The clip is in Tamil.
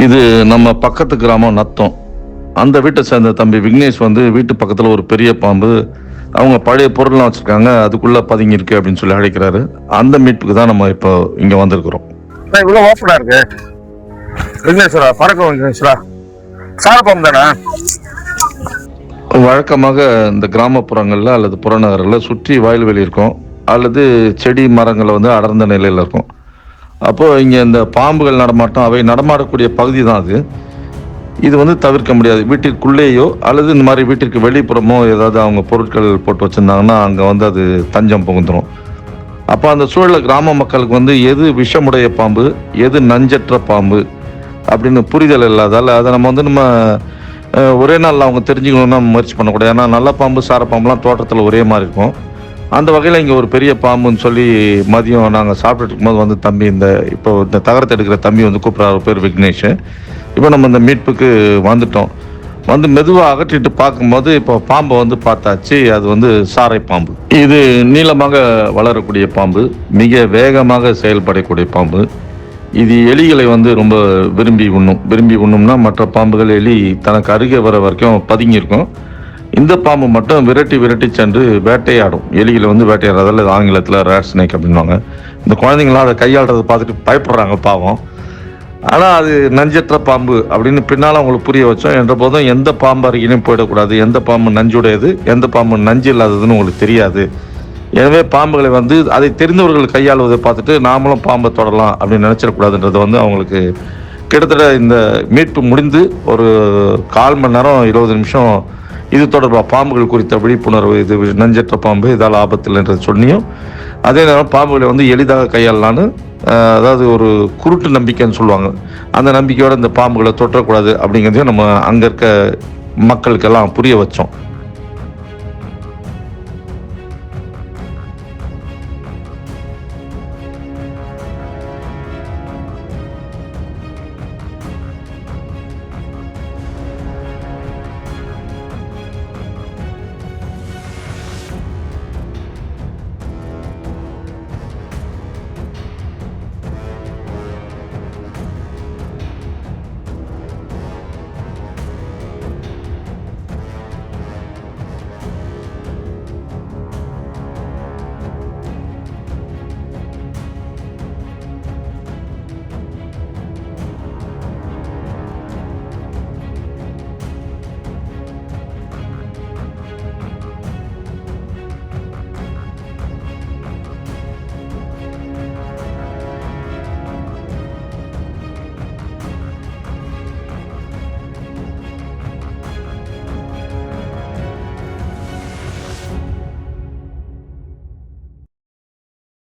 இது நம்ம பக்கத்து கிராமம் நத்தம். அந்த வீட்டை சேர்ந்த தம்பி விக்னேஷ் வந்து வீட்டு பக்கத்துல ஒரு பெரிய பாம்பு, அவங்க பழைய பொருள்லாம் வச்சிருக்காங்க, அதுக்குள்ள பதுங்கி இருக்கு அப்படின்னு சொல்லி அழைக்கிறாரு. அந்த மீட்புக்கு தான் நம்ம இப்போ இங்க வந்திருக்கிறோம். இவ்வளவு ஓப்பனா இருக்கு விக்னேஸ்வரா, பறக்க விக்னேஸ்வரா, சார பாம்பு தானே? வழக்கமாக இந்த கிராமப்புறங்கள்ல அல்லது புறநகர்ல சுற்றி வயல்வெளி இருக்கும், அல்லது செடி மரங்கள் வந்து அடர்ந்த நிலையில இருக்கும். அப்போ இங்க இந்த பாம்புகள் நடமாட்டம், அவை நடமாடக்கூடிய பகுதி தான் அது. இது வந்து தவிர்க்க முடியாது. வீட்டிற்குள்ளேயோ அல்லது இந்த மாதிரி வீட்டிற்கு வெளிப்புறமோ ஏதாவது அவங்க பொருட்கள் போட்டு வச்சிருந்தாங்கன்னா அங்க வந்து அது தஞ்சம் புகுந்துரும். அப்போ அந்த சூழல்ல கிராம மக்களுக்கு வந்து எது விஷமுடைய பாம்பு, எது நஞ்சற்ற பாம்பு அப்படின்னு புரிதல் இல்லாதால அதை நம்ம ஒரே நாளில் அவங்க தெரிஞ்சுக்கணும்னா முயற்சி பண்ணக்கூடாது. ஏன்னா நல்ல பாம்பு சார பாம்புலாம் தோட்டத்தில் ஒரே மாதிரி இருக்கும். அந்த வகையில் இங்கே ஒரு பெரிய பாம்புன்னு சொல்லி மதியம் நாங்கள் சாப்பிட்டுட்டு இருக்கும்போது வந்து தம்பி இப்போ இந்த தகரத்தை எடுக்கிற தம்பி வந்து கூப்பிட்றாரு, பேர் விக்னேஷ். இப்போ நம்ம இந்த மீட்புக்கு வந்துட்டோம். வந்து மெதுவாக அகற்றிட்டு பார்க்கும்போது இப்போ பாம்பை வந்து பார்த்தாச்சு. அது வந்து சாரை பாம்பு. இது நீளமாக வளரக்கூடிய பாம்பு, மிக வேகமாக செயல்படக்கூடிய பாம்பு. இது எலிகளை வந்து ரொம்ப விரும்பி உண்ணும்னா மற்ற பாம்புகள் எலி தனக்கு அருகே வர வரைக்கும் பதுங்கி இருக்கும். இந்த பாம்பு மட்டும் விரட்டி சென்று வேட்டையாடும். எலிகளை வந்து வேட்டையாடுறதால ஆங்கிலத்தில் ரேட் ஸ்னேக் அப்படின்வாங்க. இந்த குழந்தைங்களாம் அதை கையாளுறதை பார்த்துட்டு பயப்படுறாங்க பாவம். ஆனால் அது நஞ்சற்ற பாம்பு அப்படின்னு பின்னால் அவங்களுக்கு புரிய வச்சோம். என்ற போதும் எந்த பாம்பு அருகிலையும் போயிடக்கூடாது, எந்த பாம்பு நஞ்சுடையது, எந்த பாம்பு நஞ்சு இல்லாததுன்னு உங்களுக்கு தெரியாது. எனவே பாம்புகளை வந்து அதை தெரிந்தவர்கள் கையாளுவதை பார்த்துட்டு நாமளும் பாம்பை தொடரலாம் அப்படின்னு நினச்சிடக்கூடாதுன்றது வந்து அவங்களுக்கு கிட்டத்தட்ட இந்த மீட்பு முடிந்து ஒரு 1/4 மணி நேரம் 20 நிமிஷம் இது தொடர்பாக பாம்புகள் குறித்த விழிப்புணர்வு, இது நஞ்சற்ற பாம்பு, இதால் ஆபத்தில்லைன்றது சொன்னியும் அதே நேரம் பாம்புகளை வந்து எளிதாக கையாளலான்னு, அதாவது ஒரு குருட்டு நம்பிக்கைன்னு சொல்லுவாங்க, அந்த நம்பிக்கையோட இந்த பாம்புகளை தொற்றக்கூடாது அப்படிங்கிறதையும் நம்ம அங்கே இருக்க மக்களுக்கெல்லாம் புரிய வச்சோம்.